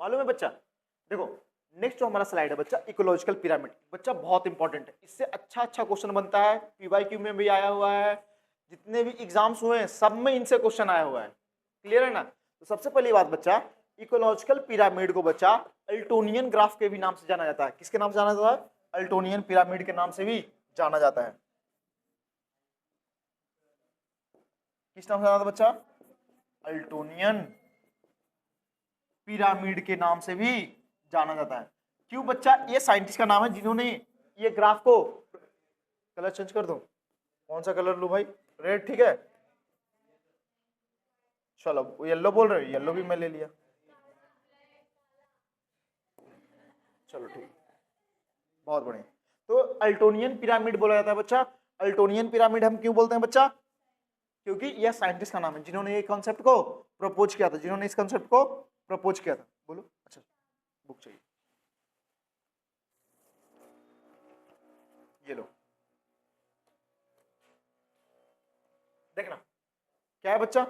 मालूम है बच्चा? देखो नेक्स्ट जो हमारा स्लाइड है बच्चा, इकोलॉजिकल पिरामिड। बच्चा बहुत इंपॉर्टेंट है, इससे अच्छा क्वेश्चन बनता है, पीवाईक्यू में भी आया हुआ है, जितने भी एग्जाम्स हुए हैं सब में इनसे क्वेश्चन आया हुआ है। क्लियर है ना? तो सबसे पहली बात बच्चा, इकोलॉजिकल पिरामिड को बच्चा अल्टोनियन ग्राफ के भी नाम से जाना जाता है। किसके नाम से जाना जाता है? अल्टोनियन पिरामिड के नाम से भी जाना जाता है। किस नाम से जाना था बच्चा? अल्टोनियन पिरामिड के नाम से भी जाना जाता है। क्यों बच्चा? ये साइंटिस्ट का नाम है जिन्होंने ये ग्राफ को, कलर चेंज कर दो, कौन सा कलर लूं भाई? रेड, ठीक है चलो। येलो बोल रहे हो, येलो भी मैं ले लिया, चलो ठीक, बहुत बढ़िया। तो अल्टोनियन पिरामिड बोला जाता है बच्चा। अल्टोनियन पिरामिड हम क्यों बोलते हैं बच्चा? क्योंकि यह साइंटिस्ट का नाम है जिन्होंने ये कॉन्सेप्ट को प्रपोज किया था, जिन्होंने इस कॉन्सेप्ट को प्रपोज किया था। बोलो। अच्छा, बुक चाहिए, ये लो। देखना क्या है बच्चा,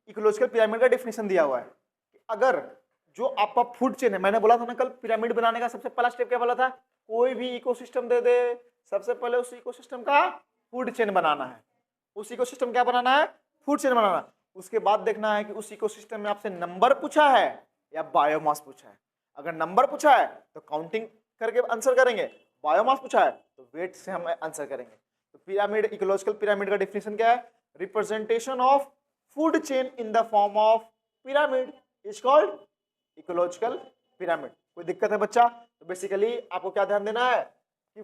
इकोलॉजिकल पिरामिड का डेफिनेशन दिया हुआ है कि अगर जो आपका फूड चेन है, मैंने बोला था ना कल, पिरामिड बनाने का सबसे पहला स्टेप क्या बोला था? कोई भी इकोसिस्टम दे दे, सबसे पहले उस इकोसिस्टम का फूड चेन बनाना है। उस इकोसिस्टम क्या बनाना है? फूड चेन बनाना है। उसके बाद देखना है कि उस इकोसिस्टम में आपसे नंबर पूछा है या बायोमास पूछा है। अगर नंबर पूछा है तो काउंटिंग करके आंसर करेंगे, बायोमास पूछा है तो वेट से हम आंसर करेंगे। तो पिरामिड, इकोलॉजिकल पिरामिड का डेफिनेशन क्या है? Representation of food chain in the form of pyramid is called ecological pyramid. कोई दिक्कत है बच्चा? तो बेसिकली आपको क्या ध्यान देना है कि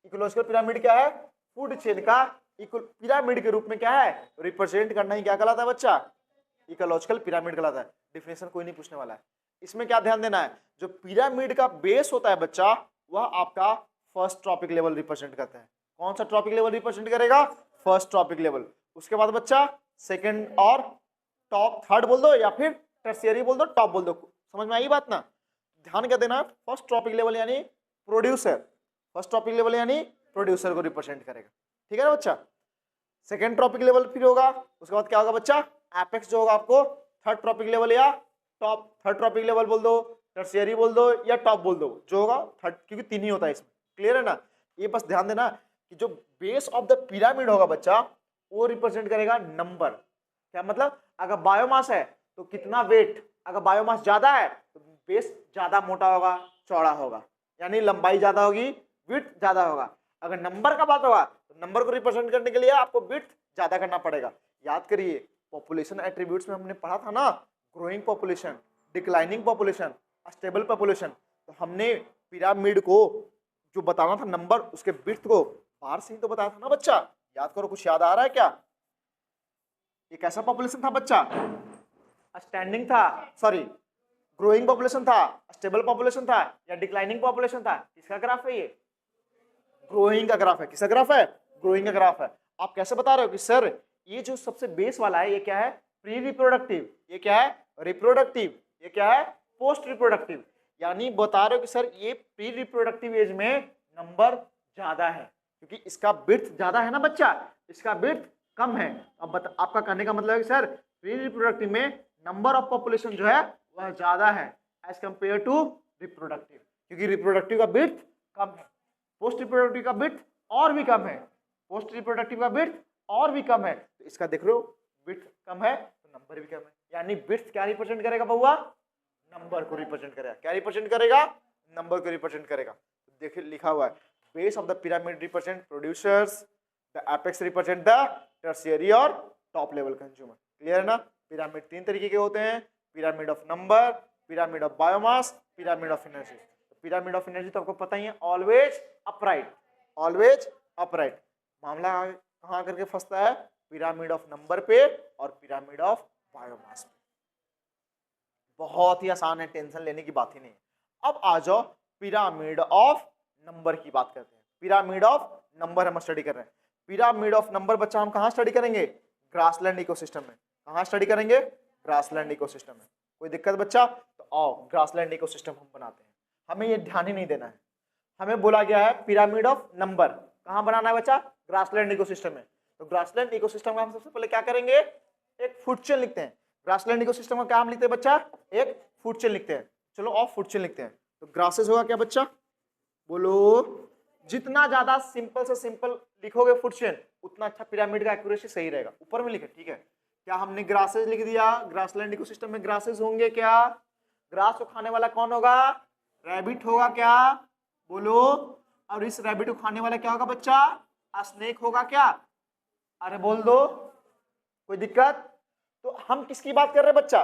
इकोलॉजिकल पिरामिड क्या है? फूड चेन का पिरामिड के रूप में क्या है? रिप्रेजेंट करना ही क्या कहलाता है बच्चा? इकोलॉजिकल पिरामिड कहलाता है। डिफिनेशन कोई नहीं पूछने वाला है। इसमें क्या ध्यान देना है? जो पिरामिड का बेस होता है बच्चा, वह आपका फर्स्ट ट्रॉपिक लेवल रिप्रेजेंट करता है। कौन सा ट्रॉपिक लेवल रिप्रेजेंट करेगा? First trophic level. उसके बाद बच्चा सेकंड और टॉप, थर्ड बोल दो या फिर टर्शियरी बोल दो, टॉप बोल दो। समझ में आई बात ना? ध्यान क्या देना है? फर्स्ट ट्रॉपिक लेवल यानी प्रोड्यूसर, फर्स्ट ट्रॉपिक लेवल यानी प्रोड्यूसर को रिप्रेजेंट करेगा। ठीक है ना बच्चा? सेकेंड ट्रॉपिक लेवल फिर होगा, उसके बाद क्या होगा बच्चा? एपेक्स जो होगा आपको थर्ड ट्रॉपिक लेवल या टॉप, थर्ड ट्रॉपिक लेवल बोल दो, टर्शियरी बोल दो या टॉप बोल दो, जो होगा थर्ड, क्योंकि तीन ही होता है इसमें। क्लियर है ना? ये बस ध्यान देना कि जो बेस ऑफ द पिरामिड होगा बच्चा, वो रिप्रेजेंट करेगा नंबर। क्या मतलब? अगर बायोमास है तो कितना वेट, अगर बायोमास ज्यादा है तो बेस ज्यादा मोटा होगा, चौड़ा होगा, यानी लंबाई ज्यादा होगी, विड्थ ज्यादा होगा। अगर नंबर का बात होगा तो नंबर को रिप्रेजेंट करने के लिए आपको विड्थ ज्यादा करना पड़ेगा। याद करिए, पॉपुलेशन एट्रीब्यूट्स में हमने पढ़ा था ना, growing population, declining population, stable population. तो हमने पिरामिड को जो बताना था नंबर, उसके विड्थ को बाहर से ही तो बताया था ना बच्चा। याद करो, कुछ याद आ रहा है क्या? ये कैसा पॉपुलेशन था बच्चा? स्टैंडिंग था, सॉरी ग्रोइंग पॉपुलेशन था, स्टेबल पॉपुलेशन था या डिक्लाइनिंग पॉपुलेशन था? किसका ग्राफ है ये? ग्रोइंग का ग्राफ है। किसका ग्राफ है? ग्रोइंग का ग्राफ है। आप कैसे बता रहे हो कि सर ये जो सबसे बेस वाला है ये क्या है? Pre reproductive. ये क्या है? रिप्रोडक्टिव। ये क्या है? Post reproductive. यानी बता रहे हो कि सर ये प्री रिप्रोडक्टिव एज में नंबर ज्यादा है, क्योंकि इसका विड्थ ज्यादा है ना बच्चा, इसका विड्थ कम है। अब आपका कहने का मतलब है कि सर प्री रिप्रोडक्टिव में नंबर ऑफ पॉपुलेशन जो है वह ज्यादा है एज कंपेयर टू रिप्रोडक्टिव, क्योंकि रिप्रोडक्टिव का विड्थ कम है, पोस्ट रिप्रोडक्टिव का विड्थ और भी कम है, पोस्ट रिप्रोडक्टिव का विड्थ और भी कम है। तो इसका देख रहे हो विड्थ कम है तो नंबर भी कम है, यानी विड्थ क्या रिप्रेजेंट करेगा बउआ? नंबर को रिप्रेजेंट करेगा। क्या रिप्रेजेंट करेगा? नंबर को रिप्रेजेंट करेगा। तो देखिए लिखा हुआ है, base of the pyramid represent producers, the apex represent the tertiary और टॉप लेवल कंज्यूमर। क्लियर है ना? पिरामिड तीन तरीके के होते हैं, pyramid of number, pyramid of biomass, pyramid of energy. Pyramid of energy तो आपको पता ही है, ऑलवेज अपराइट, ऑलवेज अपराइट। मामला कहां करके फंसता है? पिरामिड ऑफ नंबर पे और पिरामिड ऑफ बायोमास पे। बहुत ही आसान है, टेंशन लेने की बात ही नहीं है। अब आ जाओ पिरामिड ऑफ नंबर की बात करते हैं। पिरामिड ऑफ नंबर हम स्टडी कर रहे हैं। पिरामिड ऑफ नंबर बच्चा हम कहां स्टडी करेंगे? ग्रासलैंड इकोसिस्टम में। कहां स्टडी करेंगे? ग्रासलैंड इकोसिस्टम में। कोई दिक्कत बच्चा? तो आओ ग्रासलैंड इकोसिस्टम हम बनाते हैं। हमें ये ध्यान ही नहीं देना है, हमें बोला गया है पिरामिड ऑफ नंबर कहां बनाना है बच्चा? ग्रासलैंड इकोसिस्टम में। तो ग्रासलैंड इकोसिस्टम का हम सबसे पहले क्या करेंगे? एक फूड चेन लिखते हैं। ग्रासलैंड इकोसिस्टम का क्या हम लिखते हैं बच्चा? एक फूड चेन लिखते हैं, चलो ऑफ फूड चेन लिखते हैं। तो ग्रासेस होगा क्या बच्चा, बोलो। जितना ज्यादा सिंपल से सिंपल लिखोगे फूड चेन उतना अच्छा पिरामिड का एक्यूरेसी सही रहेगा। ऊपर में लिखे, ठीक है। क्या हमने ग्रासेस लिख दिया, ग्रासलैंड इकोसिस्टम में ग्रासेस होंगे क्या, ग्रास को खाने वाला कौन होगा, रैबिट होगा क्या, बोलो। और इस रैबिट को खाने वाला क्या होगा बच्चा, स्नेक होगा क्या, अरे बोल दो, कोई दिक्कत। तो हम किसकी बात कर रहे हैं बच्चा,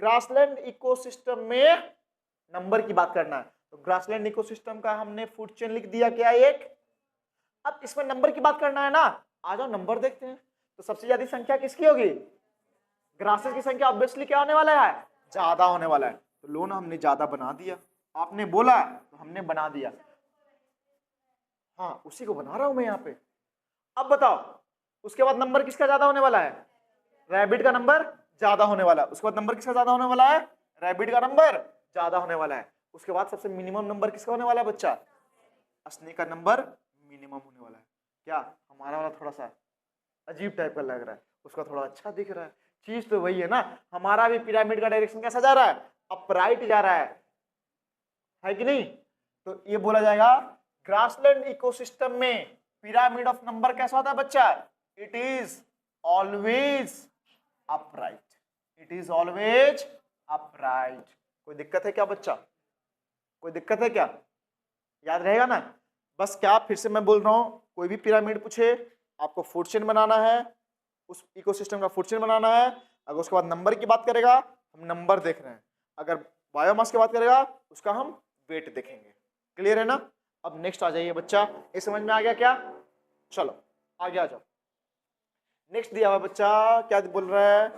ग्रासलैंड इकोसिस्टम में नंबर की बात करना है। तो ग्रासलैंड इकोसिस्टम का हमने फूड चेन लिख दिया क्या एक। अब इसमें नंबर की बात करना है ना, आ जाओ नंबर देखते हैं। तो सबसे ज्यादा संख्या किसकी होगी, ग्रासेस की संख्या ऑब्वियसली क्या होने वाला है, ज्यादा होने वाला है। तो लोन हमने ज्यादा बना दिया, आपने बोला तो हमने बना दिया, हाँ उसी को बना रहा हूं मैं यहाँ पे। अब बताओ उसके बाद नंबर किसका ज्यादा होने वाला है, रैबिट का नंबर ज्यादा होने वाला है। उसके बाद नंबर किसका ज्यादा होने वाला है, रैबिट का नंबर ज्यादा होने वाला है। उसके बाद सबसे मिनिमम नंबर किसका होने वाला है बच्चा, स्नेक का नंबर मिनिमम होने वाला है। क्या हमारा वाला थोड़ा सा अजीब टाइप का लग रहा है, उसका थोड़ा अच्छा दिख रहा है, चीज तो वही है ना। हमारा भी पिरामिड का डायरेक्शन कैसा जा रहा है, अपराइट जा रहा है कि नहीं। तो ये बोला जाएगा ग्रासलैंड इकोसिस्टम में पिरामिड ऑफ नंबर कैसा होता है बच्चा, it is always upright, it is always upright. कोई दिक्कत है क्या बच्चा, कोई दिक्कत है क्या, याद रहेगा ना। बस क्या फिर से मैं बोल रहा हूं, कोई भी पिरामिड पूछे आपको फूड चेन बनाना है, उस इकोसिस्टम का फूड चेन बनाना है। अगर उसके बाद नंबर की बात करेगा हम नंबर देख रहे हैं, अगर बायोमास की बात करेगा उसका हम वेट देखेंगे। क्लियर है ना। अब नेक्स्ट आ जाइए बच्चा, ये समझ में आ गया क्या, चलो आगे आ जाओ। नेक्स्ट दिया हुआ बच्चा क्या बोल रहा है,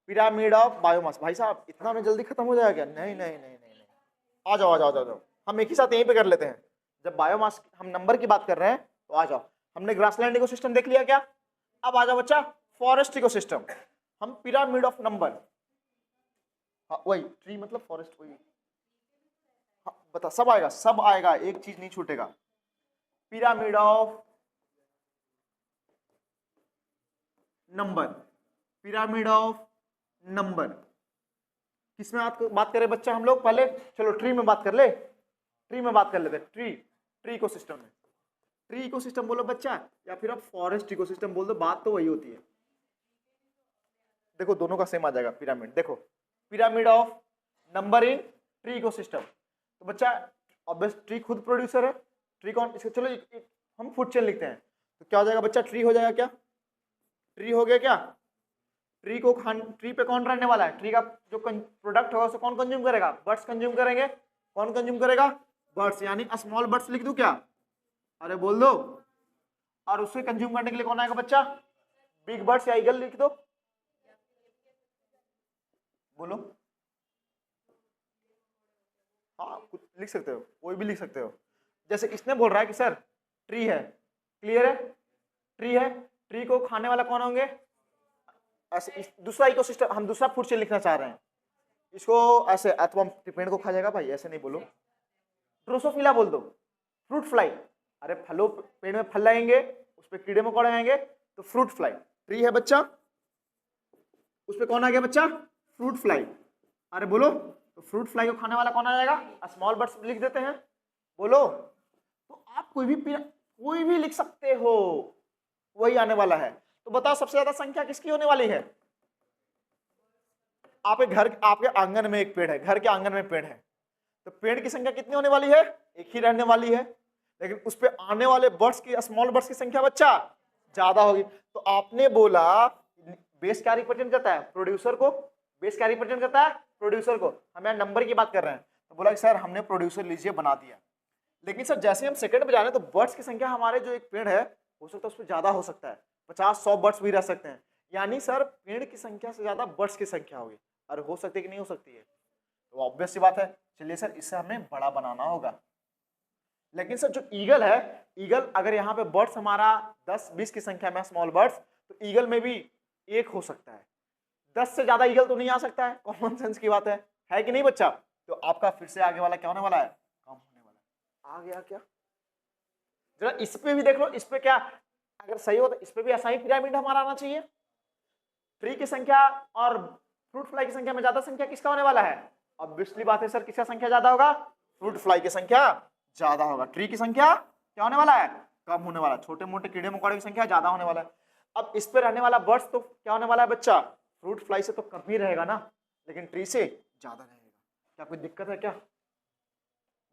पिरामिड ऑफ बायोमास। भाई साहब इतना में जल्दी खत्म हो जाएगा क्या, नहीं नहीं नहीं नहीं नहीं, आ जाओ आ जाओ आ जाओ, हम एक ही साथ यहीं पे कर लेते हैं। जब बायोमास हम नंबर की बात कर रहे हैं तो आ जाओ। हमने ग्रासलैंड इकोसिस्टम देख लिया क्या, अब आ जाओ बच्चा फॉरेस्ट इकोसिस्टम। हम पिरामिड ऑफ नंबर, हाँ वही ट्री मतलब फॉरेस्ट वही, हाँ बता सब आएगा, सब आएगा, एक चीज नहीं छूटेगा। Pyramid of number, pyramid of number किसमें बात करें बच्चा हम लोग, पहले चलो ट्री में बात कर ले, ट्री में बात कर लेते हैं, ट्री, ट्री इकोसिस्टम में। ट्री इकोसिस्टम बोलो बच्चा या फिर आप फॉरेस्ट इकोसिस्टम बोल दो, बात तो वही होती है। देखो दोनों का सेम आ जाएगा पिरामिड। देखो pyramid of number in tree ecosystem, तो बच्चा ऑब्वियस ट्री खुद प्रोड्यूसर है, ट्री कौन, इसको चलो हम फूड चेन लिखते हैं। तो क्या हो जाएगा बच्चा, ट्री हो जाएगा क्या, ट्री हो गया क्या। ट्री को ट्री पे कौन रहने वाला है, ट्री का जो प्रोडक्ट होगा उसे कौन कंज्यूम करेगा, बर्ड्स कंज्यूम करेंगे। कौन कंज्यूम करेगा, बर्ड्स, यानी स्मॉल बर्ड्स लिख दूं क्या, अरे बोल दो। और उसे कंज्यूम करने के लिए कौन आएगा बच्चा, बिग बर्ड्स या ईगल लिख दो, बोलो। हाँ कुछ लिख सकते हो, कोई भी लिख सकते हो। जैसे इसने बोल रहा है कि सर ट्री है, क्लियर है, ट्री है, ट्री को खाने वाला कौन होंगे, ऐसे दूसरा इकोसिस्टम, हम दूसरा फूड चेन लिखना चाह रहे हैं, इसको ऐसे अथवा पेड़ को खा जाएगा भाई, ऐसे नहीं बोलो, ड्रोसोफिला बोल दो, फ्रूट फ्लाई, अरे फलों पेड़ में फल लगेंगे उस पर कीड़े मकोड़े आएंगे तो फ्रूट फ्लाई। ट्री है बच्चा, उस पर कौन आ गया बच्चा, फ्रूट फ्लाई, अरे बोलो। तो फ्रूट फ्लाई को खाने वाला कौन आ जाएगा, स्मॉल बर्ड्स लिख देते हैं, बोलो। तो आप कोई भी लिख सकते हो, वही आने वाला है। तो बताओ सबसे ज्यादा संख्या किसकी होने वाली है, आपके घर, आपके आंगन में एक पेड़ है, घर के आंगन में पेड़ है, तो पेड़ की संख्या कितनी होने वाली है, एक ही रहने वाली है, लेकिन उस पे आने वाले बर्ड्स की, स्मॉल बर्ड्स की संख्या बच्चा ज्यादा होगी। तो आपने बोला बेस क्या रिप्रेजेंट करता है, प्रोड्यूसर को, बेस क्या रिप्रेजेंट करता है, प्रोड्यूसर को। हम यहाँ नंबर की बात कर रहे हैं, तो बोला कि सर हमने प्रोड्यूसर लीजिए बना दिया, लेकिन सर जैसे हम सेकंड पे जा रहे हैं तो बर्ड्स की संख्या हमारे जो एक पेड़ है हो सकता है उस पर ज्यादा हो सकता है, 50-100 बर्ड्स भी रह सकते हैं, यानी सर पेड़ की संख्या से ज्यादा बर्ड्स की संख्या होगी। अरे हो सकती है कि नहीं हो सकती है, तो ऑब्वियस सी बात है। चलिए सर इससे हमें बड़ा बनाना होगा, लेकिन सर जो ईगल है, ईगल अगर यहाँ पे बर्ड्स हमारा 10-20 की संख्या में स्मॉल बर्ड्स, तो ईगल में भी एक हो सकता है, 10 से ज्यादा ईगल तो नहीं आ सकता है, कॉमन सेंस की बात है कि नहीं बच्चा। तो आपका फिर से आगे वाला क्या होने वाला है, कम होने वाला है। आ गया क्या, जरा इस पे भी देख लो, इस पे क्या अगर सही हो तो इस पे भी ऐसा ही पिरामिड हमारा आना चाहिए, ट्री की संख्या और फ्रूट फ्लाई की संख्या में ज्यादा संख्या किसका होने वाला है? ऑब्वियसली बात है सर, किसका संख्या ज्यादा होगा? फ्रूट फ्लाई की संख्या ज्यादा होगा। ट्री की संख्या क्या होने वाला है? कम होने वाला है। छोटे मोटे कीड़े मकोड़े की संख्या ज्यादा होने वाला है। अब इस पे रहने वाला बर्ड्स तो क्या होने वाला है बच्चा? फ्रूट फ्लाई से तो कम ही रहेगा ना, लेकिन ट्री से ज्यादा रहेगा। क्या कोई दिक्कत है क्या?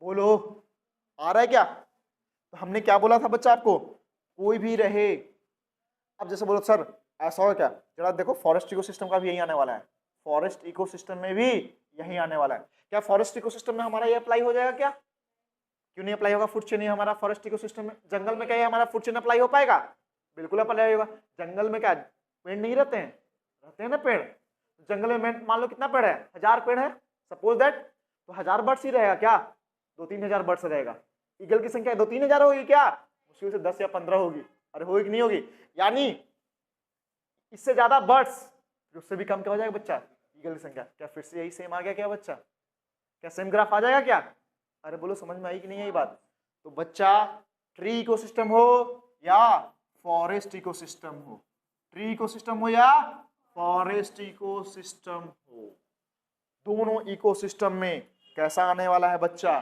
बोलो, आ रहा है क्या? तो हमने क्या बोला था बच्चा आपको? कोई भी रहे। अब जैसे बोलो सर ऐसा हो क्या, जरा देखो फॉरेस्ट इकोसिस्टम का भी यही आने वाला है। फॉरेस्ट इकोसिस्टम में भी यही आने वाला है। क्या फॉरेस्ट इकोसिस्टम में हमारा ये अप्लाई हो जाएगा क्या? क्यों नहीं अप्लाई होगा? फूड चेन हमारा फॉरेस्ट इकोसिस्टम में। जंगल में क्या ये हमारा फूड चेन अप्लाई हो पाएगा? बिल्कुल अप्लाई होगा। जंगल में क्या पेड़ नहीं रहते हैं? रहते हैं ना पेड़। जंगल में मान लो कितना पेड़ है? 1000 पेड़ है सपोज दैट, तो 1000 बर्ड्स ही रहेगा क्या? 2-3 हजार बर्ड्स रहेगा। ईगल की संख्या 2-3 हजार होगी क्या? मुश्किल से 10 या 15 होगी। अरे होगी कि नहीं होगी? यानी इससे ज्यादा बर्ड्स, उससे भी कम क्या हो जाएगा बच्चा? ईगल की संख्या। क्या फिर से यही सेम आ गया क्या बच्चा? क्या सेम ग्राफ आ जाएगा क्या? अरे बोलो समझ में आई कि नहीं आई बात? तो बच्चा ट्री इकोसिस्टम हो या फॉरेस्ट इकोसिस्टम हो, ट्री इकोसिस्टम हो या फॉरेस्ट इकोसिस्टम हो, दोनों इकोसिस्टम में कैसा आने वाला है बच्चा?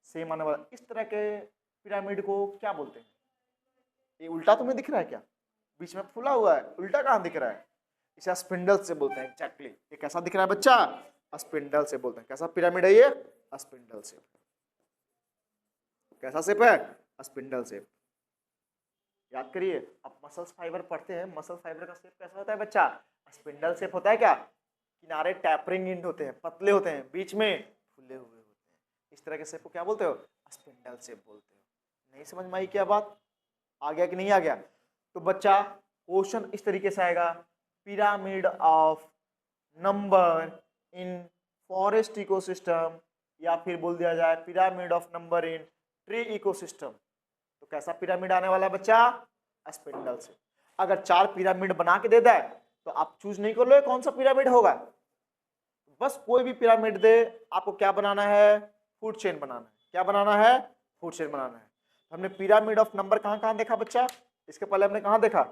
सेम आने वाला। इस तरह के पिरामिड को क्या बोलते हैं? ये उल्टा तुम्हें दिख रहा है क्या? बीच में फूला हुआ है, उल्टा कहां दिख रहा है? इसे स्पिंडल से बोलते हैं। एग्जैक्टली ये कैसा दिख रहा है बच्चा? स्पिंडल से बोलते हैं। कैसा पिरामिड है ये? Spindle shape. कैसा शेप है? Spindle shape. याद करिए, अब मसल्स फाइबर पढ़ते हैं, मसल फाइबर का शेप कैसा होता है बच्चा? स्पिंडल शेप होता है क्या? किनारे टैपरिंग एंड होते हैं, पतले होते हैं, बीच में फुले हुए होते हैं। इस तरह के शेप को क्या बोलते हो? स्पिंडल शेप बोलते हो। नहीं समझ में आई क्या बात? आ गया कि नहीं आ गया? तो बच्चा क्वेश्चन इस तरीके से आएगा, pyramid of number in forest ecosystem, या फिर बोल दिया जाए pyramid of number in tree ecosystem. तो कैसा पिरामिड आने वाला है बच्चा? स्पिंडल से। अगर 4 पिरामिड बना के दे दे तो आप चूज नहीं कर लो कौन सा पिरामिड होगा। बस कोई भी पिरामिड दे, आपको क्या बनाना है? फूड चेन बनाना है। क्या बनाना है? फूड चेन बनाना है। हमने पिरामिड ऑफ नंबर कहां कहां देखा बच्चा? इसके पहले हमने कहां देखा?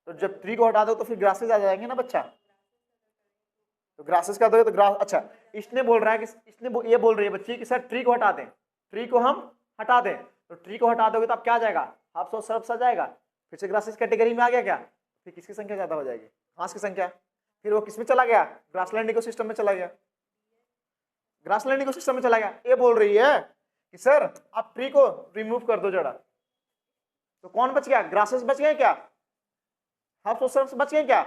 तो जब ट्री को हटा दो तो फिर ग्रासेस आ जाएंगे ना बच्चा। तो ग्रासेस का दोगे तो ग्रास, अच्छा इसने बोल रहा है कि ये बोल रही है बच्ची कि सर ट्री को हटा दें, ट्री को हम हटा दें। तो ट्री को हटा दोगे तो अब क्या आ जाएगा? हाफ सौ सरफ सा जाएगा, फिर से ग्रासेस कैटेगरी में आ गया क्या? फिर किसकी संख्या ज्यादा हो जाएगी? घास की संख्या। फिर वो किसमें चला गया? ग्रासलैंड इकोसिस्टम में चला गया। ग्रासलैंड इकोसिस्टम में चला गया। ये बोल रही है कि सर आप ट्री को रिमूव कर दो जड़ा, तो कौन बच गया? ग्रासेस बच गए क्या? हाफ सौ सरफ बच गए क्या?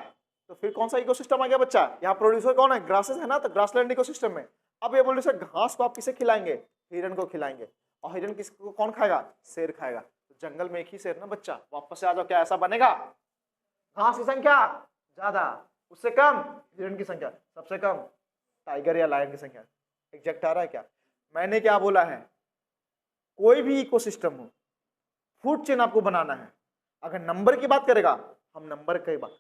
तो फिर कौन सा इकोसिस्टम आ गया बच्चा? यहाँ प्रोड्यूसर कौन है? ग्रासेस है ना, तो ग्रासलैंड इकोसिस्टम में। अब ये बोल रहे सर घास को आप किसे खिलाएंगे? हिरन को खिलाएंगे। और हिरन किसको कौन खाएगा? शेर खाएगा। तो जंगल में एक ही शेर ना बच्चा, वापस से आ जाओ। क्या ऐसा बनेगा? घास की संख्या ज्यादा, उससे कम हिरन की संख्या, सबसे कम टाइगर या लायन की संख्या। एग्जैक्ट आ रहा है क्या? मैंने क्या बोला है? कोई भी इकोसिस्टम हो, फूड चेन आपको बनाना है। अगर नंबर की बात करेगा, हम नंबर की बात,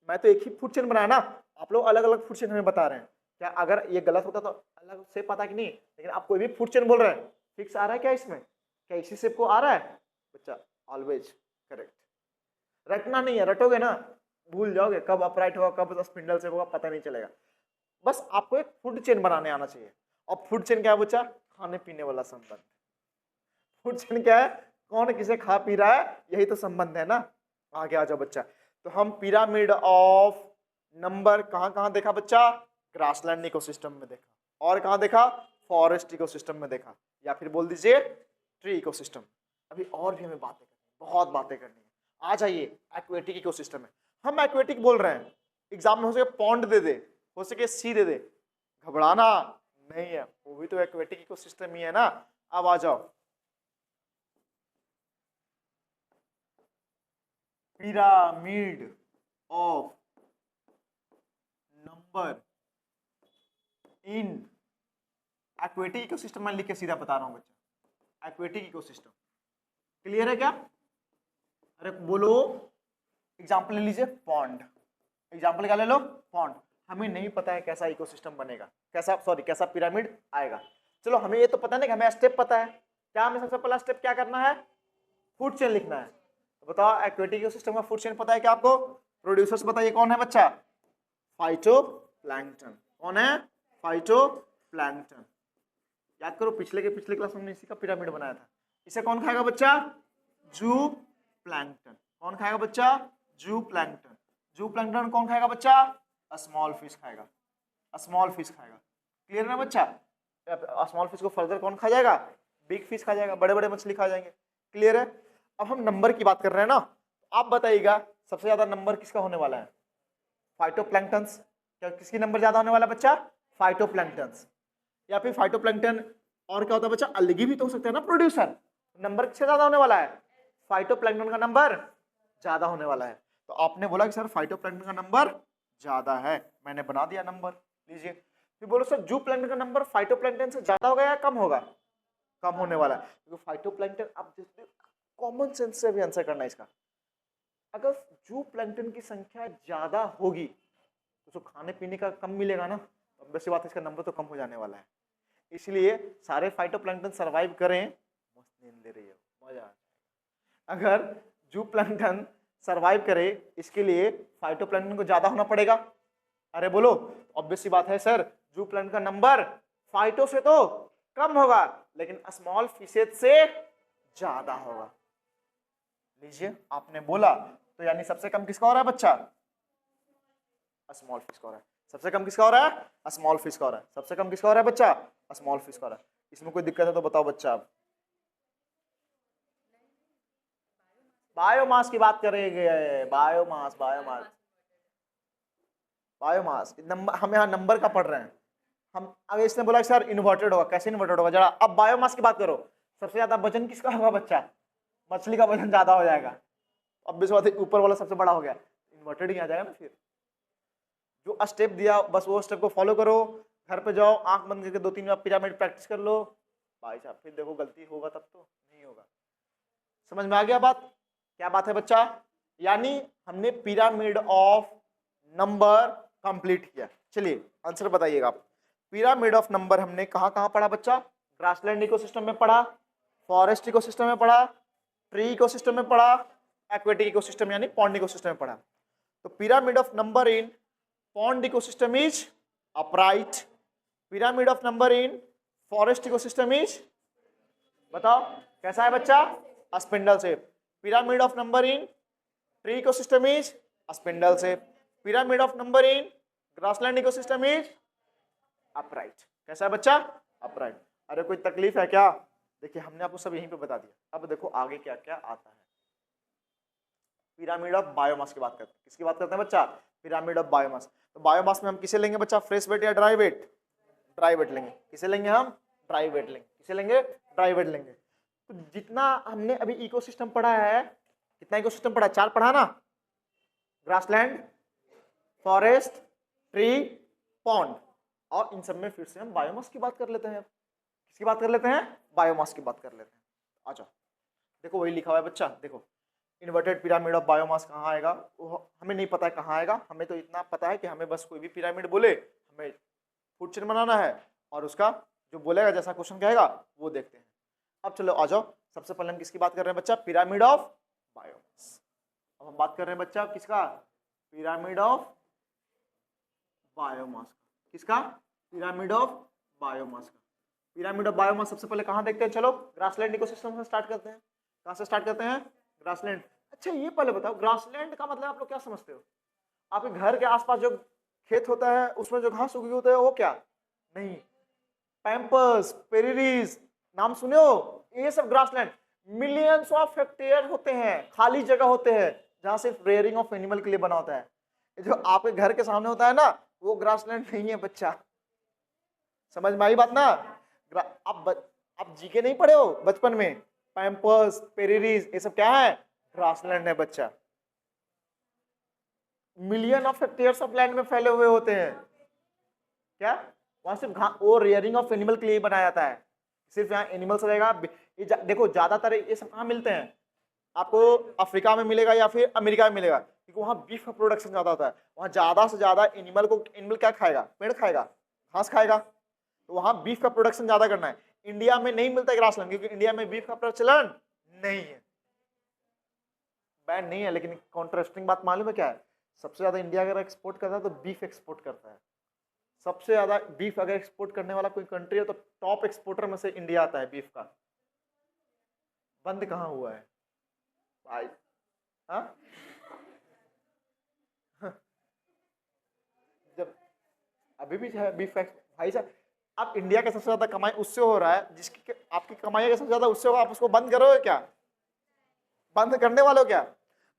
मैं तो एक ही फूड चेन बनाया ना, आप लोग अलग अलग फूड चेन हमें बता रहे हैं। क्या अगर ये गलत होता तो अलग से पता कि नहीं? लेकिन आप कोई भी फूड चेन बोल रहे हैं, फिक्स आ रहा है क्या इसमें? क्या इसी शेप को आ रहा है बच्चा? Always correct. रटना नहीं है, रटोगे ना भूल जाओगे, कब अपराइट होगा कब स्पिंडल शेप होगा पता नहीं चलेगा। बस आपको एक फूड चेन बनाने आना चाहिए। और फूड चेन क्या है बच्चा? खाने पीने वाला संबंध। फूड चेन क्या है? कौन किसे खा पी रहा है, यही तो संबंध है ना। आगे आ जाओ बच्चा। तो हम पिरामिड ऑफ नंबर कहां कहां देखा बच्चा? ग्रासलैंड इकोसिस्टम में देखा। और कहां देखा? फॉरेस्ट इकोसिस्टम में देखा, या फिर बोल दीजिए ट्री इकोसिस्टम। अभी और भी हमें बातें करनी, बहुत बातें करनी है। आ जाइए एक्वेटिक इकोसिस्टम में। हम एक्वेटिक बोल रहे हैं, एग्जाम में हो सके पॉन्ड दे दे, हो सके सी दे दे, घबराना नहीं है, वो भी तो एक्वेटिक इकोसिस्टम ही है ना। अब आ जाओ pyramid of number in aquatic ecosystem में लिख के सीधा बता रहा हूं बच्चा। एक्वेटिक इकोसिस्टम क्लियर है क्या? अरे बोलो, एग्जांपल ले लीजिए पॉन्ड। एग्जांपल क्या ले लो? पॉन्ड। हमें नहीं पता है कैसा इकोसिस्टम बनेगा, कैसा पिरामिड आएगा। चलो हमें ये तो पता नहीं कि हमें स्टेप पता है। क्या हमें सबसे पहला स्टेप क्या करना है? फूड चेन लिखना है। बताओ एक्वेटिक इकोसिस्टम का फूड चेन पता है क्या आपको? प्रोड्यूसर्स बताइए कौन है बच्चा? फाइटोप्लैंक्टन। कौन है? फाइटोप्लैंक्टन। याद करो पिछले के पिछले क्लास में हमने इसी का पिरामिड बनाया था। इसे कौन खाएगा बच्चा? जू प्लैंक्टन। कौन खाएगा बच्चा? जू प्लैंक्टन। जू प्लैंक्टन कौन खाएगा बच्चा? स्मॉल फिश खाएगा। स्मॉल फिश खाएगा। क्लियर ना बच्चा? स्मॉल फिश को फर्दर कौन खा जाएगा? बिग फिश खा जाएगा, बड़े बड़े मछली खा जाएंगे। क्लियर है? अब हम नंबर की बात कर रहे हैं ना, आप बताइएगा सबसे ज्यादा नंबर किसका होने वाला है? फाइटोप्लैंक्टन्स। क्या किसकी नंबर ज्यादा होने वाला है बच्चा? फाइटोप्लैंक्टन्स। या फिर फाइटोप्लैंक्टन और क्या होता है बच्चा? अलगी भी तो हो सकता है ना प्रोड्यूसर। नंबर किससे ज्यादा होने वाला है? फाइटोप्लैंक्टन का नंबर ज्यादा होने वाला है। तो आपने बोला कि सर फाइटोप्लैंक्टन का नंबर ज्यादा है, मैंने बना दिया नंबर। लीजिए फिर बोलो सर जू प्लैंक्टन का नंबर फाइटोप्लैंक्टन से ज्यादा होगा या कम होगा? कम होने वाला है, क्योंकि फाइटोप्लैंक्टन, आप कॉमन सेंस से भी आंसर करना है इसका। अगर जू प्लैंक्टन की संख्या ज्यादा होगी तो खाने पीने का कम मिलेगा ना, तो वैसी बात है इसका नंबर तो कम हो जाने वाला है। इसलिए सारे फाइटोप्लैंक्टन सरवाइव करें, मस्त नींद ले रही है, मजा आ जाएगा। अगर जू प्लैंक्टन सरवाइव करे इसके लिए फाइटोप्लैंक्टन को ज्यादा होना पड़ेगा। अरे बोलो, ऑब्वियस सी बात है सर, जू प्लैंक्टन का नंबर फाइटो से तो कम होगा लेकिन स्मॉल फिशेज से ज्यादा होगा। लीजिए आपने बोला, तो यानी सबसे कम किसका हो रहा है बच्चा? स्मॉल फिश का हो रहा है। सबसे कम किसका हो रहा है? स्मॉल फिश का हो रहा है। सबसे कम किसका हो रहा है बच्चा? स्मॉल फिश का हो रहा है। इसमें कोई दिक्कत है तो बताओ बच्चा। आप बायोमास की बात करेंगे। बायोमास बायोमास बायोमास नंबर, हम यहाँ नंबर का पढ़ रहे हैं। हम अगर इसने बोला सर इन्वर्टेड होगा, कैसे इन्वर्टेड होगा जरा? अब बायोमास की बात करो, सबसे ज्यादा वजन किसका होगा बच्चा? मछली का वजन ज्यादा हो जाएगा। अब इस बात ऊपर वाला सबसे बड़ा हो गया, इन्वर्टेड ही आ जाएगा ना। फिर जो स्टेप दिया बस वो स्टेप को फॉलो करो, घर पे जाओ आंख बंद करके 2-3 बार पिरामिड प्रैक्टिस कर लो भाई साहब, फिर देखो गलती होगा तब तो नहीं होगा। समझ में आ गया बात? क्या बात है बच्चा? यानी हमने पिरामिड ऑफ नंबर कंप्लीट किया। चलिए आंसर बताइएगा आप। पिरामिड ऑफ नंबर हमने कहां कहां पढ़ा बच्चा? ग्रासलैंड इकोसिस्टम में पढ़ा, फॉरेस्ट इकोसिस्टम में पढ़ा, ट्री इकोसिस्टम में पढ़ा, एक्वेटिक इकोसिस्टम यानी पॉन्ड इकोसिस्टम में पढ़ा। तो pyramid of number in pond ecosystem is upright, pyramid of number in forest ecosystem is, बताओ कैसा है बच्चा? Spindle shape. pyramid of number in tree ecosystem is spindle shape. pyramid of number in grassland ecosystem is upright। कैसा है बच्चा? upright। अरे कोई तकलीफ है क्या? देखिए हमने आपको सब यहीं पे बता दिया। अब देखो आगे क्या क्या आता है। पिरामिड ऑफ बायोमास की बात करते हैं। किसकी बात करते हैं बच्चा? Pyramid of biomass. तो बायोमास में हम किसे लेंगे बच्चा? फ्रेश वेट या ड्राई वेट? ड्राई वेट लेंगे। किसे लेंगे हम? ड्राई वेट लेंगे। किसे लेंगे? ड्राई वेट लेंगे। तो जितना हमने अभी इकोसिस्टम पढ़ा है, कितना इकोसिस्टम पढ़ा? 4 पढ़ा ना, ग्रासलैंड, फॉरेस्ट, ट्री, पॉन्ड, और इन सब में फिर से हम बायोमास की बात कर लेते हैं। किसकी बात कर लेते हैं? बायोमास की बात कर लेते हैं। आ जाओ देखो वही लिखा हुआ है बच्चा, देखो इन्वर्टेड पिरामिड ऑफ बायोमास कहाँ आएगा वो हमें नहीं पता है कहाँ आएगा। हमें तो इतना पता है कि हमें बस कोई भी पिरामिड बोले हमें फूड चेन बनाना है और उसका जो बोलेगा जैसा क्वेश्चन कहेगा वो देखते हैं। अब चलो आ जाओ, सबसे पहले हम किसकी बात कर रहे हैं बच्चा? Pyramid of biomass. अब हम बात कर रहे हैं बच्चा किसका? Pyramid of biomass. किसका? पिरामिड ऑफ बायोमास का। पिरामिड ऑफ बायोमास सबसे पहले कहाँ देखते हैं? चलो ग्रासलैंड इकोसिस्टम से स्टार्ट करते हैं। कहाँ से स्टार्ट करते हैं? ग्रासलैंड। अच्छा ये पहले बताओ ग्रासलैंड का मतलब आप लोग क्या समझते हो? आपके घर के आसपास जो खेत होता है उसमें जो घास उगी होता है वो क्या? नहीं, पैम्पर्स, पेरीरीज, नाम सुने हो? ये सब ग्रासलैंड। मिलियंस ऑफ हेक्टेयर होते हैं, खाली जगह होते हैं जहां सिर्फ रेयरिंग ऑफ एनिमल के लिए बना होता है। ये जो आपके घर के सामने होता है ना वो ग्रासलैंड नहीं है बच्चा। समझ में आई बात ना? आप जीके नहीं पढ़े हो बचपन में? पैम्पर्स, पेरीरीज, ये सब क्या है? ग्रासलैंड है बच्चा। Million of hectares of land में फैले हुए होते हैं। क्या? वहां सिर्फ वो रेयरिंग ऑफ एनिमल के लिए बनाया जाता है, सिर्फ यहाँ एनिमल्स रहेगा। देखो ज्यादातर ये सब कहाँ मिलते हैं? आपको अफ्रीका में मिलेगा या फिर अमेरिका में मिलेगा, क्योंकि वहाँ बीफ का प्रोडक्शन ज्यादा होता है। वहाँ ज्यादा से ज्यादा एनिमल क्या खाएगा? पेड़ खाएगा, घास खाएगा, तो वहाँ बीफ का प्रोडक्शन ज्यादा करना है। इंडिया में नहीं मिलता ग्रासलैंड क्योंकि इंडिया में बीफ का प्रचलन नहीं है। बैन नहीं है, लेकिन कॉन्ट्रास्टिंग बात मालूम है क्या है? सबसे ज्यादा इंडिया अगर एक्सपोर्ट करता है तो बीफ एक्सपोर्ट करता है। सबसे ज्यादा बीफ अगर एक्सपोर्ट करने वाला कोई कंट्री है तो टॉप एक्सपोर्टर में से इंडिया आता है बीफ का। बंद कहाँ हुआ है भाई? हाँ, जब अभी भी है बीफ भाई साहब, आप इंडिया का सबसे ज्यादा कमाई उससे हो रहा है जिसकी आपकी कमाई का सबसे ज्यादा उससे होगा, आप उसको बंद करोगे क्या? बंद करने वाले हो क्या?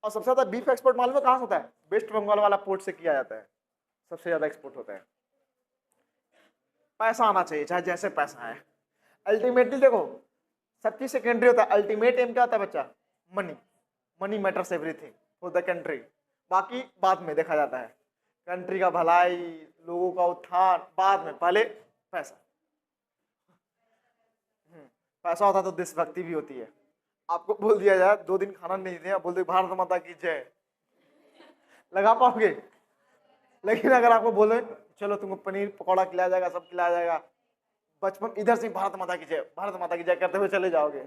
और सबसे ज्यादा बीफ एक्सपोर्ट मालूम है कहाँ से होता है? वेस्ट बंगाल वाला पोर्ट से किया जाता है, सबसे ज्यादा एक्सपोर्ट होता है। पैसा आना चाहिए, चाहे जैसे पैसा है। अल्टीमेटली देखो, सब चीज सेकेंडरी होता है, अल्टीमेट एम क्या होता है बच्चा? Money. Money matters everything for the country. बाकी बाद में देखा जाता है, कंट्री का भलाई, लोगों का उत्थान बाद में, पहले पैसा। पैसा होता तो देशभक्ति भी होती है। आपको बोल दिया जाए 2 दिन खाना नहीं दिया, बोल दो भारत माता की जय, लगा पाओगे? लेकिन अगर आपको बोले चलो तुमको पनीर पकौड़ा खिलाया जाएगा, सब खिलाया जाएगा, बचपन इधर से भारत माता की जय, भारत माता की जय करते हुए चले जाओगे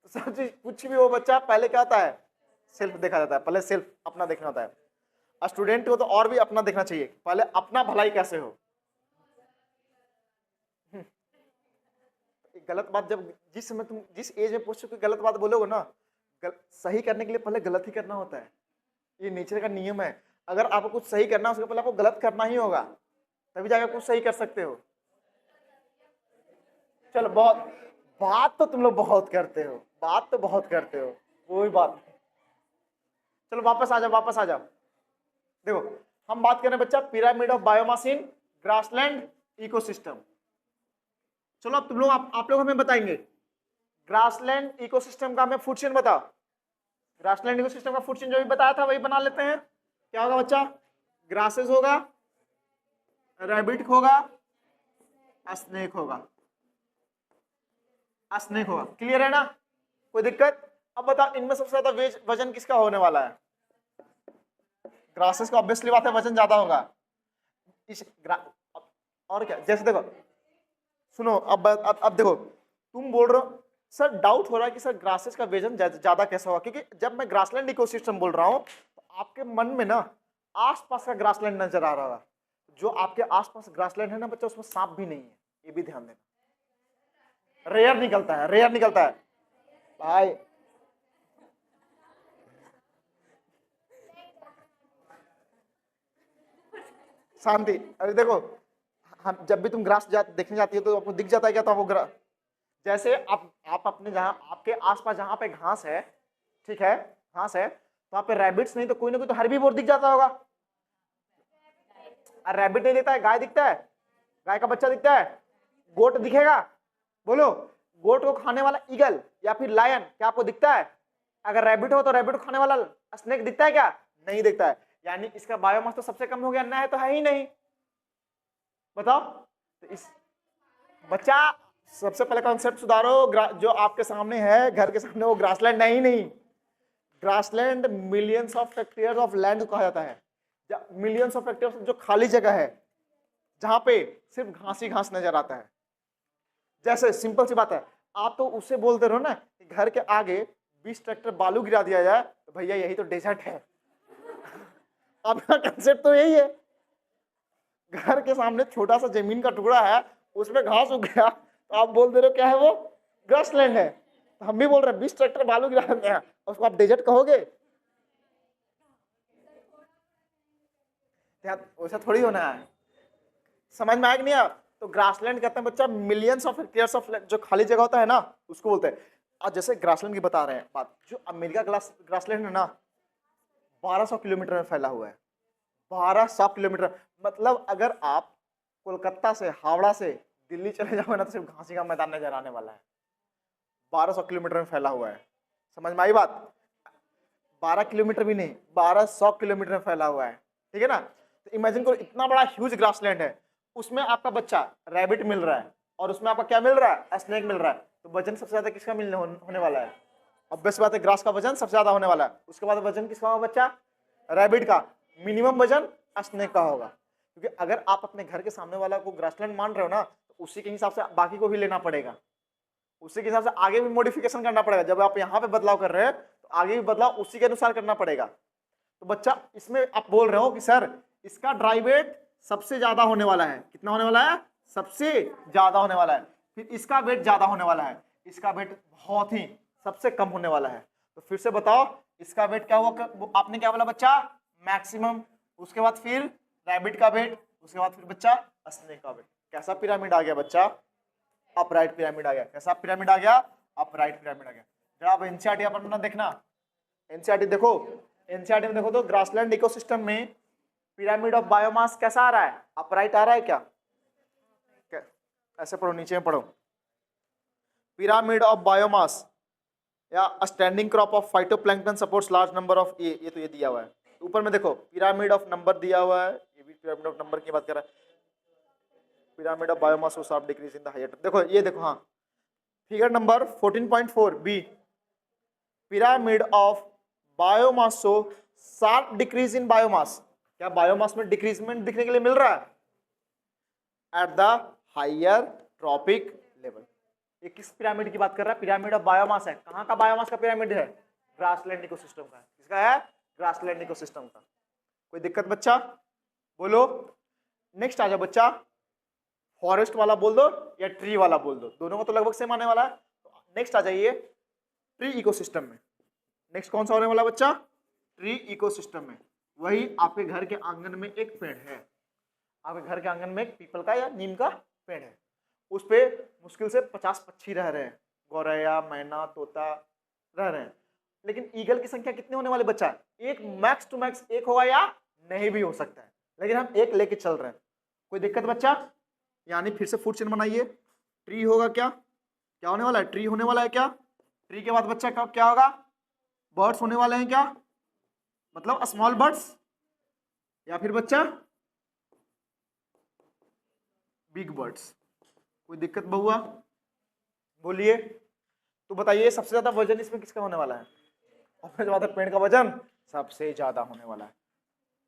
तो सब चीज कुछ भी हो बच्चा, पहले क्या होता है? सेल्फ देखा जाता है, पहले सेल्फ अपना देखना होता है। स्टूडेंट को तो और भी अपना देखना चाहिए, पहले अपना भलाई कैसे हो। गलत बात जब जिस समय तुम जिस एज में पूछ गलत बात बोलोगे ना, सही करने के लिए पहले गलत ही करना होता है। ये नेचर का नियम है। अगर आपको कुछ सही करना है उसके पहले आपको गलत करना ही होगा, तभी जाकर कुछ सही कर सकते हो। चलो, बहुत बात तो तुम लोग बहुत करते हो, बात तो बहुत करते हो, कोई बात नहीं। चलो वापस आ जाओ, वापस आ जाओ। देखो हम बात कर रहे हैं बच्चा pyramid of biomass in grassland ecosystem. चलो अब तुम लोग आप लोग हमें बताएंगे ग्रासलैंड इकोसिस्टम का हमें फूड चेन बताओ। ग्रासलैंड इकोसिस्टम का फूड चेन जो भी बताया था वही बना लेते हैं। क्या होगा बच्चा? ग्रासेस होगा, रैबिट होगा, स्नेक होगा। स्नेक होगा, क्लियर है ना? कोई दिक्कत? अब बताओ इनमें सबसे ज्यादा वजन किसका होने वाला है? ग्रासेस का ऑब्वियसली बात है वजन ज्यादा होगा। और क्या? जैसे देखो सुनो, अब देखो तुम बोल रहे हो सर, डाउट हो रहा है कि सर ग्रासेस का वजन ज्यादा कैसे होगा, क्योंकि जब मैं ग्रासलैंड इकोसिस्टम बोल रहा हूं तो आपके मन में ना आसपास का ग्रासलैंड नजर आ रहा है। जो आपके आसपास ग्रासलैंड है ना बच्चा, उसमें सांप भी नहीं है, ये भी ध्यान देना। रेयर निकलता है, रेयर निकलता है भाई। शांति। अरे देखो, हम जब भी तुम ग्रास देखने जाती हो तो आपको दिख जाता है क्या? तो आपको जैसे आप अपने जहां आपके आसपास जहां पे घास है, ठीक है, घास है, तो वहां पे रैबिट्स नहीं तो कोई ना कोई तो हर्बीवोर दिख जाता होगा। रैबिट नहीं दिखता है, गाय दिखता है, गाय का बच्चा दिखता है, गोट दिखेगा? बोलो, गोट को खाने वाला ईगल या फिर लायन क्या आपको दिखता है? अगर रैबिट हो तो रैबिट को खाने वाला स्नेक दिखता है क्या? नहीं दिखता है। यानी इसका बायोमास तो सबसे कम हो गया, ना है तो है ही नहीं। बताओ तो इस बच्चा सबसे पहले कॉन्सेप्ट सुधारो। जो आपके सामने है घर के सामने वो ग्रासलैंड नहीं। Grassland millions of hectare of land कहा जाता है, मिलियंस ऑफ हेक्टेयर जो खाली जगह है जहां पे सिर्फ घास ही घास नजर आता है। जैसे सिंपल सी बात है, आप तो उससे बोलते रहो ना कि घर के आगे 20 ट्रैक्टर बालू गिरा दिया जाए तो भैया यही तो डेजर्ट है। आपका कंसेप्ट तो यही है, घर के सामने छोटा सा जमीन का टुकड़ा है, उसमें घास उग गया तो आप बोल दे रहे हो क्या है वो? ग्रासलैंड है। तो हम भी बोल रहे हैं 20 ट्रैक्टर बालू गिरा दिया, उसको आप डेजर्ट कहोगे? वैसा थोड़ी होना है। समझ में आया कि नहीं आया? तो ग्रासलैंड कहते हैं बच्चा मिलियंस ऑफ हेक्टेयर्स ऑफ जो खाली जगह होता है ना उसको बोलते हैं। आज जैसे ग्रासलैंड की बता रहे हैं बात, जो अमेरिका ग्रासलैंड है ना 1200 किलोमीटर में फैला हुआ है। 1200 किलोमीटर मतलब अगर आप कोलकाता से, हावड़ा से दिल्ली चले जाओगे ना तो सिर्फ घासी का मैदान नजर आने वाला है। 1200 किलोमीटर में फैला हुआ है। समझ में आई बात? 12 किलोमीटर भी नहीं, 1200 किलोमीटर में फैला हुआ है। ठीक है ना? तो इमेजिन करो इतना बड़ा ह्यूज ग्रासलैंड है, उसमें आपका बच्चा रैबिट मिल रहा है और उसमें आपका क्या मिल रहा है? स्नेक मिल रहा है। तो वजन सबसे ज्यादा किसका होने वाला है? ऑब्वियस बात है ग्रास का वजन सबसे ज्यादा होने वाला है। उसके बाद वजन किसका होगा बच्चा? रैबिट का। मिनिमम वजन स्नेक का होगा, क्योंकि अगर आप अपने घर के सामने वाला को ग्रासलैंड मान रहे हो ना तो उसी के हिसाब से बाकी को भी लेना पड़ेगा, उसी के हिसाब से आगे भी मॉडिफिकेशन करना पड़ेगा। जब आप यहाँ पे बदलाव कर रहे हैं तो आगे भी बदलाव उसी के अनुसार करना पड़ेगा। तो बच्चा इसमें आप बोल रहे हो कि सर इसका ड्राई वेट सबसे ज्यादा होने वाला है, कितना होने वाला है, सबसे ज्यादा होने वाला है, फिर इसका वेट ज्यादा होने वाला है, इसका वेट बहुत ही सबसे कम होने वाला है। तो फिर से बताओ इसका वेट क्या हुआ, आपने क्या बोला बच्चा, मैक्सिमम, उसके बाद फिर रैबिट का वेट, उसके बाद फिर बच्चा स्नेक का वेट। कैसा पिरामिड आ गया बच्चा, अपराइट पिरामिड आ गया। कैसा पिरामिड आ गया, अपराइट पिरामिड आ गया। जरा आप एनसीईआरटी अपना देखना, एनसीईआरटी देखो, एनसीईआरटी में देखो तो ग्रासलैंड इकोसिस्टम में पिरामिड ऑफ बायोमास कैसा आ रहा है, अपराइट आ रहा है क्या, ऐसे पढ़ो, नीचे में पढ़ो, पिरामिड ऑफ बायोमास या standing crop of phytoplankton supports large number of, ये तो ये दिया हुआ है। ऊपर में देखो पिरामिड ऑफ नंबर दिया हुआ है, ये भी पिरामिड ऑफ नंबर की बात कर रहा है। Pyramid of biomass show sharp decrease in the height, देखो ये देखो, हाँ figure number 14.4 B, pyramid of biomass show sharp decrease in biomass. क्या बायोमास में डिक्रीजमेंट दिखने के लिए मिल रहा है at the higher trophic level. ये किस पिरामिड की बात कर रहा है, पिरामिड ऑफ बायोमास है। कहाँ का बायोमास का पिरामिड है, ग्रासलैंड इकोसिस्टम का। किसका है, ग्रासलैंड इकोसिस्टम का। कोई दिक्कत बच्चा, बोलो। नेक्स्ट आ जाओ बच्चा, फॉरेस्ट वाला बोल दो या ट्री वाला बोल दो, दोनों को तो लगभग सेम आने वाला है। तो नेक्स्ट आ जाइए ट्री इकोसिस्टम में। नेक्स्ट कौन सा होने वाला बच्चा, ट्री इकोसिस्टम में। वही आपके घर के आंगन में एक पेड़ है, आपके घर के आंगन में एक पीपल का या नीम का पेड़ है, उस पे मुश्किल से 50 पक्षी रह रहे हैं, गौरैया, मैना, तोता रह रहे हैं। लेकिन ईगल की संख्या कितने होने वाले बच्चा, एक, मैक्स टू मैक्स एक होगा या नहीं भी हो सकता है, लेकिन हम एक लेके चल रहे हैं। कोई दिक्कत बच्चा, यानी फिर से फूड चेन बनाइए। ट्री होगा क्या, क्या होने वाला है, ट्री होने वाला है क्या। ट्री के बाद बच्चा क्या होगा, बर्ड्स होने वाले हैं क्या, मतलब स्मॉल बर्ड्स, या फिर बच्चा बिग बर्ड्स। कोई दिक्कत बहुआ, बोलिए। तो बताइए सबसे ज्यादा वजन इसमें किसका होने वाला है, और सबसे ज्यादा पेड़ का वजन सबसे ज्यादा होने वाला है,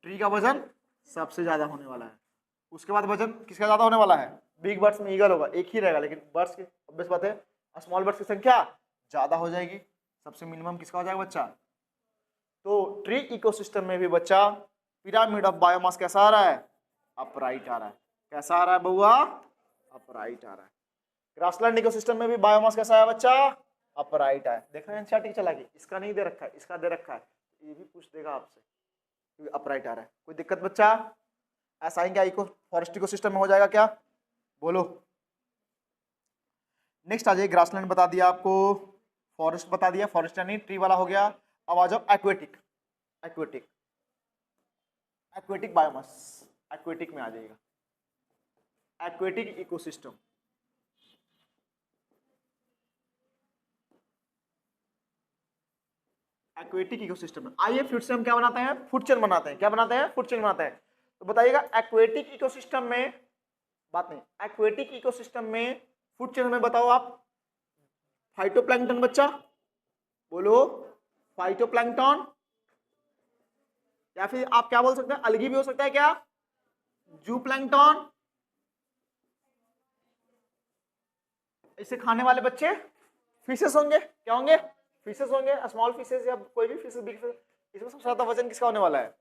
ट्री का वजन सबसे ज्यादा होने वाला है। उसके बाद वजन किसका ज्यादा होने वाला है, बिग बर्ड्स में ईगल होगा, एक ही रहेगा, लेकिन बर्ड्स की ऑब्वियस बात है स्मॉल बर्ड्स की संख्या ज्यादा हो जाएगी। सबसे मिनिमम किसका हो जाएगा बच्चा। तो ट्री इकोसिस्टम में भी बच्चा पिरामिड ऑफ बायोमास कैसा आ रहा है, अपराइट आ रहा है। कैसा आ रहा है बउआ, अपराइट आ रहा है। ग्रासलैंड इकोसिस्टम में भी बायोमास कैसा है बच्चा, अपराइट है। देखा एनसीईआरटी चला गई, इसका नहीं दे रखा है, इसका दे रखा है, ये भी पूछ देगा आपसे, क्योंकि अपराइट आ रहा है। कोई दिक्कत बच्चा, ऐसा ही क्या इको फॉरेस्ट इकोसिस्टम में हो जाएगा क्या, बोलो। नेक्स्ट आ जाइए, ग्रासलैंड बता दिया आपको, फॉरेस्ट बता दिया, फॉरेस्ट यानी ट्री वाला हो गया। अब आ जाओ aquatic, aquatic, aquatic biomass, aquatic में आ जाएगा, एक्वेटिक इकोसिस्टम। एक्वेटिक इकोसिस्टम में आइए फिर से हम क्या बनाते हैं, फूड चेन बनाते हैं। क्या बनाते हैं, फूड चेन बनाते हैं। तो बताइएगा एक्वेटिक इकोसिस्टम में, बात नहीं, एक्वेटिक इकोसिस्टम में फूड चेन में बताओ आप, फाइटोप्लैंक्टन बच्चा, बोलो फाइटोप्लैंक्टन, या फिर आप क्या बोल सकते हैं, अलगी भी हो सकता है क्या, जूप्लैंक्टन। इसे खाने वाले बच्चे फिशेस होंगे, क्या होंगे, फिशेस होंगे, स्मॉल फिशेस या कोई भी फिशेस, बिग फिश। इसमें सबसे ज्यादा वजन किसका होने वाला है,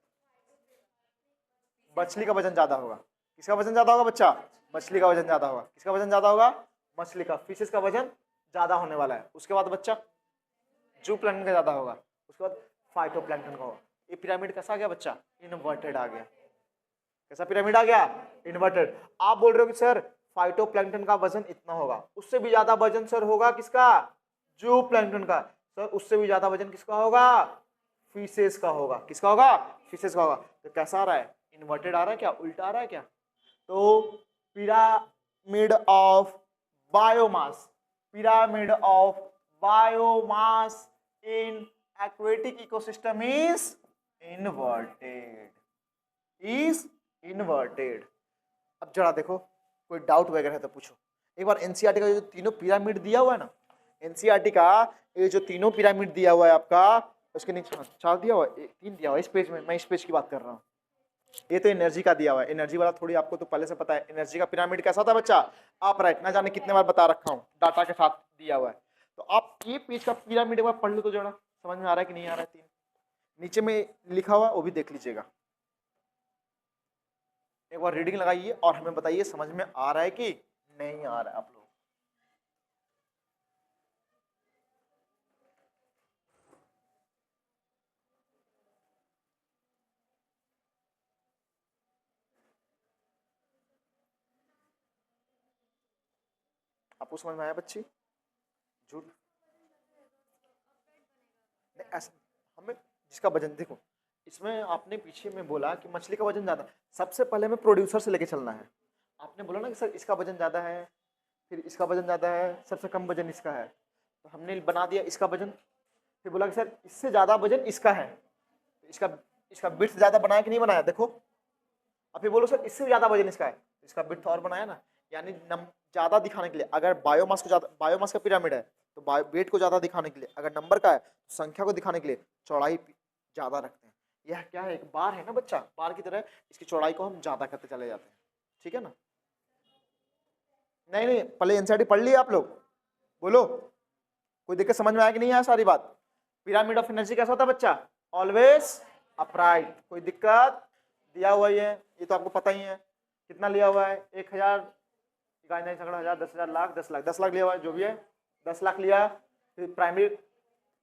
मछली का वजन ज्यादा होगा। किसका वजन ज्यादा होगा बच्चा, मछली का वजन ज्यादा होगा। किसका वजन ज्यादा होगा, मछली का, फिशेस का वजन ज्यादा होने वाला है। उसके बाद बच्चा जूप्लैंक्टन का ज्यादा होगा, उसके बाद फाइटोप्लैंक्टन का होगा। ये पिरामिड कैसा आ गया बच्चा, इन्वर्टेड आ गया। कैसा पिरामिड आ गया, इन्वर्टेड। आप बोल रहे हो कि सर फाइटोप्लैंक्टन का वजन इतना होगा, उससे भी ज्यादा वजन सर होगा किसका, जूप्लैंक्टन का। सर उससे भी ज्यादा वजन किसका होगा, फिशेस का होगा। किसका होगा, फिशेस का होगा। तो कैसा आ रहा है, इन्वर्टेड आ रहा है क्या, उल्टा आ रहा है क्या। तो pyramid of biomass, pyramid of biomass in aquatic ecosystem is inverted, is inverted। अब जरा देखो, कोई डाउट वगैरह है तो पूछो। एक बार एनसीईआरटी का जो तीनों पिरामिड दिया हुआ है ना, एनसीईआरटी का ये जो तीनों पिरामिड दिया हुआ है आपका, उसके नीचे 4 दिया हुआ है, 3 दिया हुआ है इस पेज में, मैं इस पेज की बात कर रहा हूँ। ये तो एनर्जी का दिया हुआ है, एनर्जी वाला थोड़ी आपको तो पहले से पता है। एनर्जी का पिरामिड कैसा था बच्चा, अपराइट, ना जाने कितने बार बता रखा हूँ, डाटा के साथ दिया हुआ है। तो आप ये पेज का पिरामिड एक बार पढ़ लो तो जरा, समझ में आ रहा है कि नहीं आ रहा है? 3 नीचे में लिखा हुआ वो भी देख लीजिएगा, एक बार रीडिंग लगाइए और हमें बताइए समझ में आ रहा है कि नहीं आ रहा है आप लोग। आपको समझ में आया बच्ची? झूठ नहीं, ऐसा हमें जिसका वजन देखो, इसमें आपने पीछे में बोला कि मछली का वजन ज्यादा, सबसे पहले हमें प्रोड्यूसर से लेके चलना है। आपने बोला ना कि सर इसका वजन ज्यादा है, फिर इसका वजन ज्यादा है, सबसे कम वजन इसका है, तो हमने बना दिया इसका वजन, फिर बोला कि सर इससे ज्यादा वजन इसका है, तो इसका इसका बिट्स ज्यादा बनाया कि नहीं बनाया, देखो। अब फिर बोलो सर इससे ज्यादा वजन इसका है, तो इसका बिट्स और बनाया ना, यानी ज्यादा दिखाने के लिए, अगर बायोमास को ज्यादा, बायोमास का पिरामिड है तो वेट को ज्यादा दिखाने के लिए, अगर नंबर का है तो संख्या को दिखाने के लिए चौड़ाई ज्यादा रखते हैं। यह क्या है, एक बार है ना बच्चा, बार की तरह इसकी चौड़ाई को हम ज्यादा करते चले जाते हैं, ठीक है ना? नहीं नहीं, पहले एनसीईआरटी पढ़ लिया आप लोग, बोलो कोई दिक्कत समझ में आया कि नहीं आया सारी बात? पिरामिड ऑफ एनर्जी कैसा होता है बच्चा? Always upright. कोई दिक्कत? दिया हुआ ही है, ये तो आपको पता ही है। कितना लिया हुआ है? 1000 इकाई नहीं, सैकड़ा, हजार, 10,000, लाख, 10 लाख, 10 लाख लिया हुआ है, जो भी है 10 लाख लिया, फिर प्राइमरी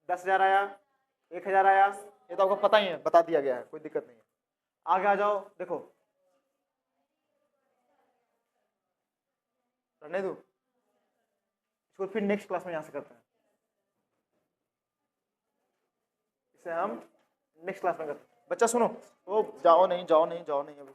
10,000 आया, 1000 आया, ये तो आपको पता ही है, बता दिया गया है, कोई दिक्कत नहीं है। आगे आ जाओ, देखो रहने दो इसको, फिर नेक्स्ट क्लास में यहाँ से करते हैं, इसे हम नेक्स्ट क्लास में करते हैं। बच्चा सुनो, ओ जाओ नहीं, जाओ नहीं, जाओ नहीं अभी।